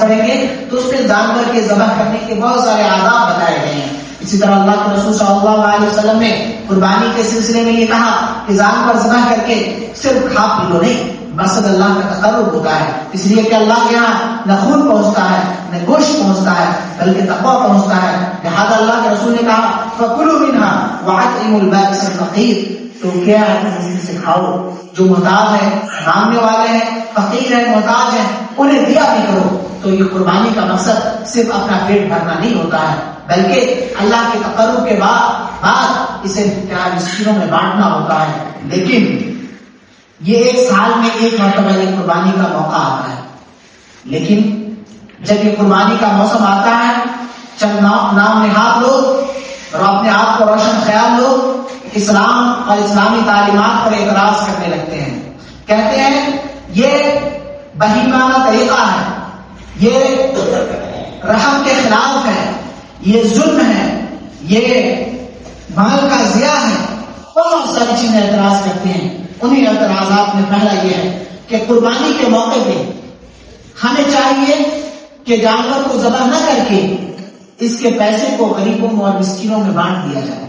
پڑھیں گے تو اس میں جانور کے ذبح کرنے کے بہت سارے آداب بتائے گئے ہیں۔ اسی طرح اللہ کے رسول صلی اللہ علیہ وسلم نے قربانی کے سلسلے میں یہ کہا کہ جانور ذبح کر کے صرف کھا پی لو نہیں، مقصد اللہ کا تقرب ہوتا ہے، اس لیے کہ اللہ کے یہاں نہ خون پہنچتا ہے نہ گوشت پہنچتا ہے بلکہ تقویٰ پہنچتا ہے۔ لہٰذا اللہ کے رسول نے کہا فَكُلُوا مِنْهَا وَأَطْعِمُوا الْبَائِسَ الْفَقِيرَ، تو کیا ہے تم ان سے کھاؤ، جو محتاج ہیں، مانگنے والے ہیں، فقیر ہیں، محتاج ہیں، انہیں دیا بھی کرو۔ تو یہ قربانی کا مقصد صرف اپنا پیٹ بھرنا نہیں ہوتا ہے بلکہ اللہ کے تقرب کے بعد اسے مسکینوں میں بانٹنا ہوتا ہے۔ لیکن یہ ایک سال میں ایک مرتبہ یہ قربانی کا موقع آتا ہے، لیکن جب یہ قربانی کا موسم آتا ہے چند نام نہاد لوگ اور اپنے آپ کو روشن خیال لوگ اسلام اور اسلامی تعلیمات پر اعتراض کرنے لگتے ہیں، کہتے ہیں یہ بہیمانہ طریقہ ہے، یہ رحم کے خلاف ہے، یہ ظلم ہے، یہ مال کا ضیاع ہے، بہت ساری چیزیں اعتراض کرتے ہیں۔ انہیں اعتراضات میں پہلا یہ ہے کہ قربانی کے موقع پہ ہمیں چاہیے کہ جانور کو ذبح نہ کر کے اس کے پیسے کو غریبوں اور مسکینوں میں بانٹ دیا جائے۔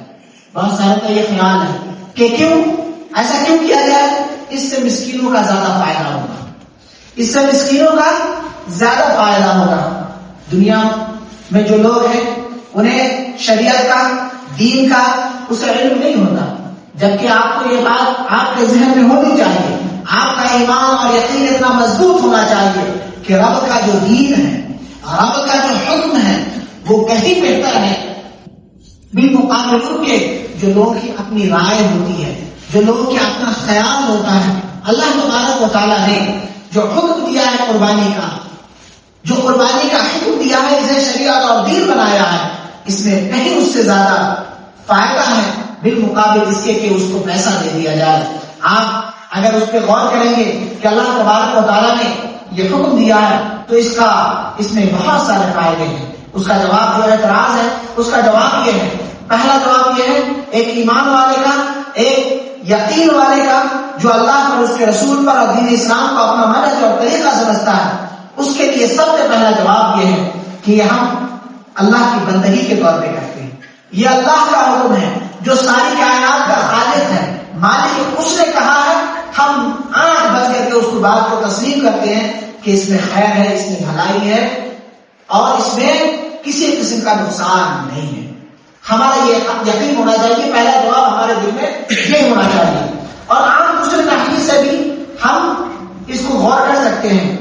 بہت سارے کا یہ خیال ہے کہ کیوں ایسا کیوں کیا جائے، اس سے مسکینوں کا زیادہ فائدہ ہوگا، اس سے مسکینوں کا زیادہ فائدہ ہوگا۔ دنیا میں جو لوگ ہیں انہیں شریعت کا، دین کا اسے علم نہیں ہوتا، جبکہ آپ کو یہ بات آپ کے ذہن میں ہونی چاہیے، آپ کا ایمان اور یقین اتنا مضبوط ہونا چاہیے کہ رب کا جو دین ہے، رب کا جو حکم ہے وہ کہیں بہتر ہے بالمقابل ان کے جو لوگوں کی اپنی رائے ہوتی ہے، جو لوگوں کے اپنا خیال ہوتا ہے۔ اللہ تبارک و تعالیٰ نے جو حکم دیا ہے قربانی کا، جو قربانی کا حکم دیا ہے، اسے شریعت اور دین بنایا ہے، اس میں کہیں اس سے زیادہ فائدہ ہے بالمقابل اس کے کہ اس کو پیسہ دے دیا جائے۔ آپ اگر اس پہ غور کریں گے کہ اللہ تبارک و تعالیٰ نے یہ حکم دیا ہے تو اس میں بہت سارے فائدے ہیں۔ اس کا جواب جو اعتراض ہے اس کا جواب یہ ہے، پہلا جواب یہ ہے ایک ایمان والے کا، ایک یقین والے کا جو اللہ اور اس کے رسول پر اور دین اسلام کو اپنا منہج اور طریقہ سمجھتا ہے، اس کے لیے سب سے پہلا جواب یہ ہے کہ یہ ہم اللہ کی بندگی کے طور پہ کرتے ہیں۔ یہ اللہ کا حکم ہے جو ساری کائنات کا خالق ہے، مالک، اس نے کہا ہے، ہم آنکھ بند کر کے اس بات کو تسلیم کرتے ہیں کہ اس میں خیر ہے، اس میں بھلائی ہے اور اس میں کسی قسم کا نقصان نہیں ہے۔ ہمارا یہ یقین ہونا چاہیے، پہلا جواب ہمارے دل میں یہ ہونا چاہیے۔ اور عام دوسرے تحقیق سے بھی ہم اس کو غور کر سکتے ہیں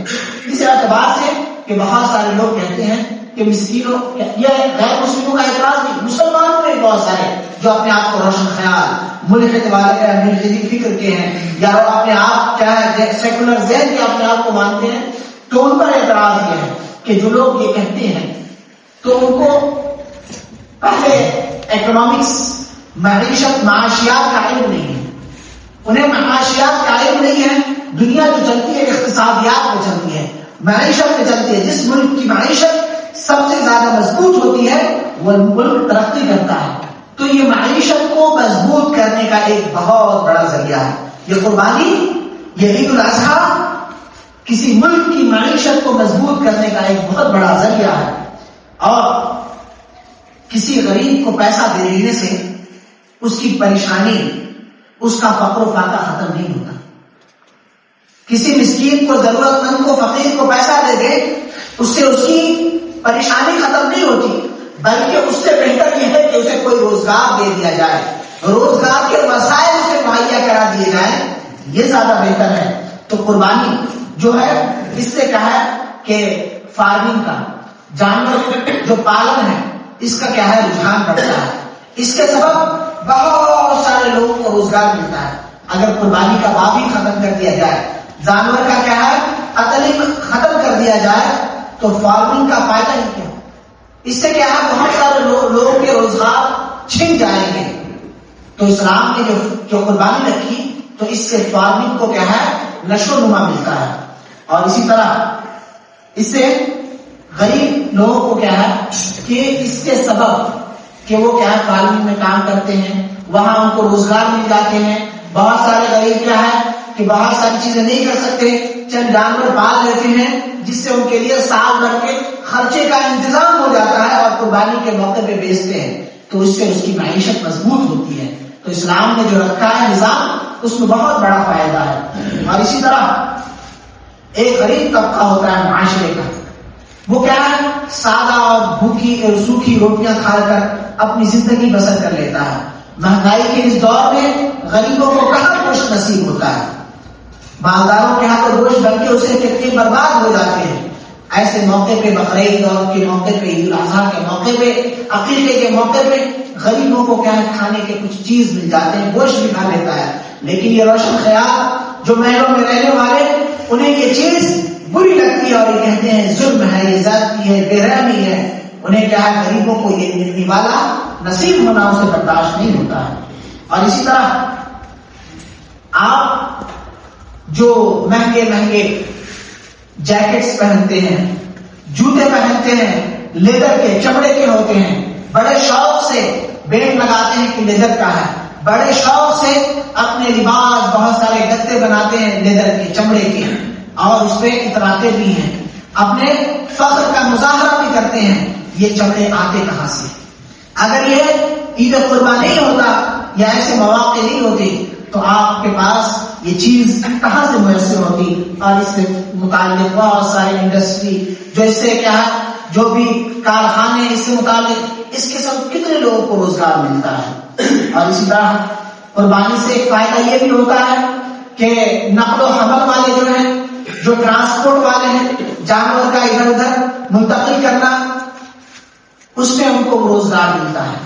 اس اعتبار سے کہ بہت سارے لوگ کہتے ہیں کہ مسکینوں، یہ غیر مسلموں کا اعتراض نہیں، مسلمانوں میں بہت سارے جو اپنے آپ کو روشن خیال، ملحد والے ملحدی فکر کے ہیں یا اپنے آپ کیا ہے سیکولر ذہن کے اپنے آپ کو مانتے ہیں، تو ان پر اعتراض یہ ہے کہ جو لوگ یہ کہتے ہیں تو ان کو پہلے اکنامکس، معاشیات کا علم نہیں ہے، انہیں معاشیات کا علم نہیں ہے۔ دنیا جو چلتی ہے اقتصادیات میں چلتی ہے، معیشت میں چلتی ہے، جس ملک کی معیشت سب سے زیادہ مضبوط ہوتی ہے وہ ملک ترقی کرتا ہے۔ تو یہ معیشت کو مضبوط کرنے کا ایک بہت بڑا ذریعہ ہے یہ قربانی، یہ عید الاضحیٰ کسی ملک کی معیشت کو مضبوط کرنے کا ایک بہت بڑا ذریعہ ہے۔ اور کسی غریب کو پیسہ دے دینے سے اس کی پریشانی، اس کا فقر و فاقہ ختم نہیں ہوتا۔ کسی مسکین کو، ضرورت مند کو، فقیر کو پیسہ دے دے، اس سے اس کی پریشانی ختم نہیں ہوتی، بلکہ اس سے بہتر یہ ہے کہ اسے کوئی روزگار دے دیا جائے، روزگار کے وسائل اسے مہیا کرا دیے جائیں، یہ زیادہ بہتر ہے۔ تو قربانی جو ہے اس سے کیا ہے کہ فارمنگ کا، جانور جو پالن ہے اس کا کیا ہے رجحان بڑھتا ہے، اس کے سبب بہت سارے لوگوں کو روزگار ملتا ہے۔ اگر قربانی کا باب ہی ختم کر دیا جائے، جانور کا کیا ہے قتل ختم کر دیا جائے تو فارمنگ کا فائدہ ہی کیا؟ اس سے کیا ہے بہت سارے لوگوں کے روزگار چھن جائیں گے۔ تو اسلام نے جو قربانی رکھی تو اس سے فارمنگ کو کیا ہے نشو و نما ملتا ہے، اور اسی طرح اس سے غریب لوگوں کو کیا ہے کہ اس کے سبب کہ وہ کیا ہے فارمنگ میں کام کرتے ہیں، وہاں ان کو روزگار مل جاتے ہیں۔ بہت سارے غریب کیا ہے کہ بہت ساری چیزیں نہیں کر سکتے، چند جانور پال لیتے ہیں جس سے ان کے لیے سال بھر کے خرچے کا انتظام ہو جاتا ہے اور قربانی کے موقع پہ بیچتے ہیں، تو اس سے اس کی معیشت مضبوط ہوتی ہے۔ تو اسلام نے جو رکھا ہے نظام، اس میں بہت بڑا فائدہ ہے۔ اور اسی طرح ایک غریب طبقہ ہوتا ہے معاشرے کا، وہ کیا ہے، سادہ اور بھوکی اور سوکھی روٹیاں کھا کر اپنی زندگی بسر کر لیتا ہے۔ مہنگائی کے اس دور میں غریبوں کو کہاں گوشت نصیب ہوتا ہے، مالداروں کے ہاں تو گوشت بن کے اسے کتنے برباد ہو جاتے ہیں۔ ایسے موقع پہ بقرعید کے موقع پہ، عید الاضحیٰ کے موقع پہ، عقیقے کے موقع پہ غریبوں کو کیا ہے، کھانے کے کچھ چیز مل جاتے ہیں، گوشت بھی کھا لیتا ہے۔ لیکن یہ روشن خیال جو محلوں میں رہنے والے، انہیں یہ چیز بری لگتی ہے اور یہ کہتے ہیں ظلم ہے، یہ زیادتی ہے، بے رحمی ہے۔ انہیں کیا ہے، غریبوں کو یہ نوالا نصیب ہونا اسے برداشت نہیں ہوتا ہے۔ اور اسی طرح آپ جو مہنگے مہنگے جیکٹس پہنتے ہیں، جوتے پہنتے ہیں، لیدر کے، چمڑے کے ہوتے ہیں، بڑے شوق سے بینڈ لگاتے ہیں کہ لیدر کا ہے، بڑے شوق سے اپنے لباس بہت سارے گتے بناتے ہیں لیدر کے، چمڑے کے، اور اس پہ اتراتے بھی ہیں، اپنے فخر کا مظاہرہ بھی کرتے ہیں۔ یہ چمڑے آتے کہاں سے؟ اگر یہ عید قربان نہیں ہوتا یا ایسے مواقع نہیں ہوتے تو آپ کے پاس یہ چیز کہاں سے میسر ہوتی؟ اور اس سے متعلق بہت سارے انڈسٹری جو اس سے کیا ہے، جو بھی کارخانے اس سے متعلق، اس کے سب کتنے لوگوں کو روزگار ملتا ہے۔ اور اسی طرح قربانی سے ایک فائدہ یہ بھی ہوتا ہے کہ نقل و حمل والے جو ہیں، جو ٹرانسپورٹ والے ہیں، جانور کا ادھر ادھر منتقل کرنا، اس میں ان کو روزگار ملتا ہے۔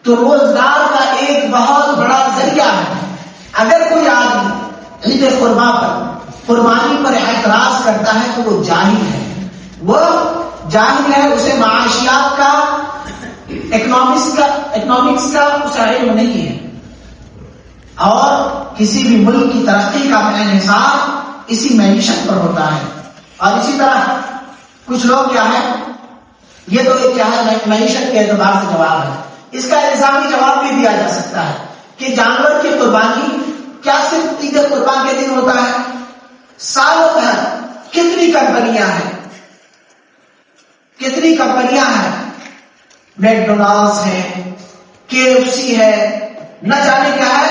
تو روزگار کا ایک بہت بڑا ذریعہ ہے۔ اگر کوئی آدمی عید قربان پر، قربانی پر اعتراض کرتا ہے تو وہ جاہل ہے، وہ جاہل ہے، اسے معاشیات کا، اکنامکس کا اسے علم نہیں ہے، اور کسی بھی ملک کی ترقی کا انحصار اسی معیشت پر ہوتا ہے۔ اور اسی طرح کچھ لوگ کیا ہے، یہ تو ایک کیا ہے، معیشت کے اعتبار سے جواب ہے، اس کا الزامی جواب بھی دیا جا سکتا ہے کہ جانور کی قربانی کیا صرف عید قربان کے دن ہوتا ہے؟ سالوں بھر کتنی کمپنیاں ہیں، میکڈونلڈس ہے، KFC ہے، نہ جانے کیا ہے،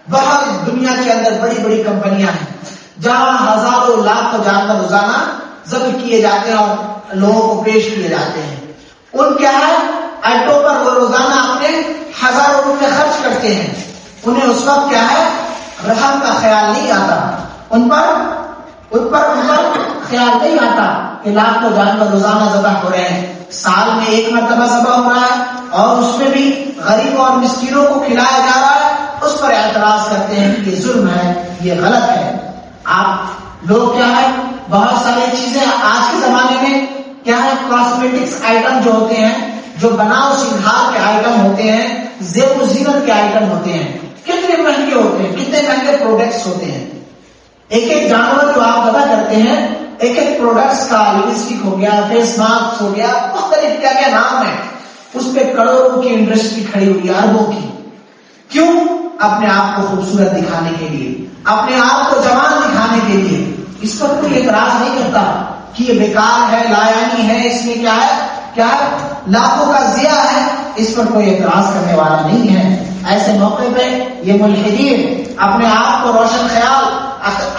بہت دنیا کے اندر بڑی بڑی کمپنیاں ہیں جہاں ہزاروں لاکھوں جانور روزانہ ذبح کیے جاتے ہیں اور لوگوں کو پیش کیے جاتے ہیں۔ ان کیا ہے، اڈوں پر وہ روزانہ اپنے ہزاروں روپے خرچ کرتے ہیں، انہیں اس وقت کیا ہے، رحم کا خیال نہیں آتا، ان پر خیال نہیں آتا کہ لاکھوں جانور روزانہ ذبح ہو رہے ہیں، سال میں ایک مرتبہ ذبح ہو رہا ہے اور اس میں بھی غریبوں اور مسکینوں کو کھلایا جا رہا ہے، اس پر اعتراض کرتے ہیں کہ یہ ظلم ہے، یہ غلط ہے۔ آپ لوگ کیا ہے، بہت ساری چیزیں آج کے زمانے میں کیا ہے، کاسمیٹکس آئٹم جو ہوتے ہیں، جو بناؤ سنگھار کے آئٹم ہوتے ہیں، زیب و زینت کے آئٹم ہوتے ہیں، کتنے مہنگے ہوتے ہیں، کتنے مہنگے پروڈکٹس ہوتے ہیں۔ ایک ایک جانور جو آپ ذبح کرتے ہیں، ایک ایک پروڈکٹس کا، لپسٹک ہو گیا، فیس ماسک ہو گیا، مختلف کیا کیا نام ہے، اس پہ کروڑوں کی انڈسٹری کھڑی ہوئی ہے، اربوں کی۔ کیوں؟ اپنے آپ کو خوبصورت دکھانے کے لیے، اپنے آپ کو جوان دکھانے کے لیے۔ اس پر کوئی اعتراض نہیں کرتا کہ یہ بیکار ہے، لایانی ہے، اس میں کیا ہے، لاکھوں کا ضیاع ہے، اس پر کوئی اعتراض کرنے والا نہیں ہے۔ ایسے موقع پہ یہ ملحدین اپنے آپ کو روشن خیال،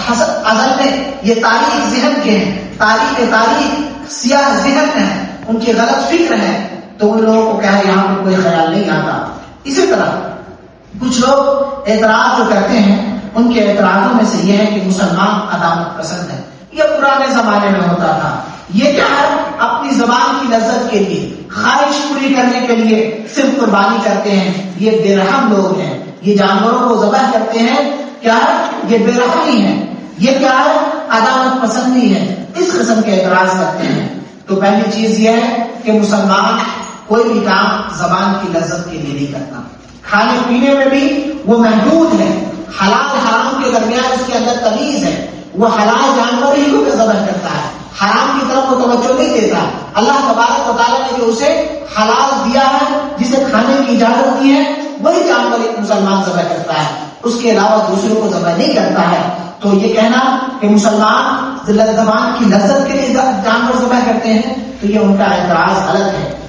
اصل میں یہ تاریخ ذہن کے ہیں، تاریخ سیاہ ذہن ہے، ان کی غلط فکر ہے، تو ان لوگوں کو کیا ہے، یہاں پہ کوئی خیال نہیں آتا۔ اسی طرح کچھ لوگ اعتراض جو کرتے ہیں، ان کے اعتراضوں میں سے یہ ہے کہ مسلمان عدالت پسند ہے، یہ پرانے زمانے میں ہوتا تھا، یہ کیا ہے، اپنی زبان کی لذت کے لیے، خواہش پوری کرنے کے لیے صرف قربانی کرتے ہیں، یہ بے رحم لوگ ہیں، یہ جانوروں کو ذبح کرتے ہیں، کیا ہے، یہ بے رحمی ہے، یہ کیا ہے، عدالت پسندی ہے، اس قسم کے اعتراض کرتے ہیں۔ تو پہلی چیز یہ ہے کہ مسلمان کوئی بھی کام زبان کی لذت کے لیے نہیں کرتا، کھانے پینے میں بھی وہ محدود ہے، حلال حرام کے درمیان اس کے اندر تمیز ہے، وہ حلال جانور ہی کو ذبح کرتا ہے، حرام کی طرف وہ توجہ نہیں دیتا۔ اللہ تبارک و تعالیٰ نے جو اسے حلال دیا ہے، جسے کھانے کی اجازت دی ہے، وہی جانور ایک مسلمان ذبح کرتا ہے، اس کے علاوہ دوسروں کو ذبح نہیں کرتا ہے۔ تو یہ کہنا کہ مسلمان زبان کی لذت کے لیے جانور ذبح کرتے ہیں تو یہ ان کا اعتراض غلط ہے۔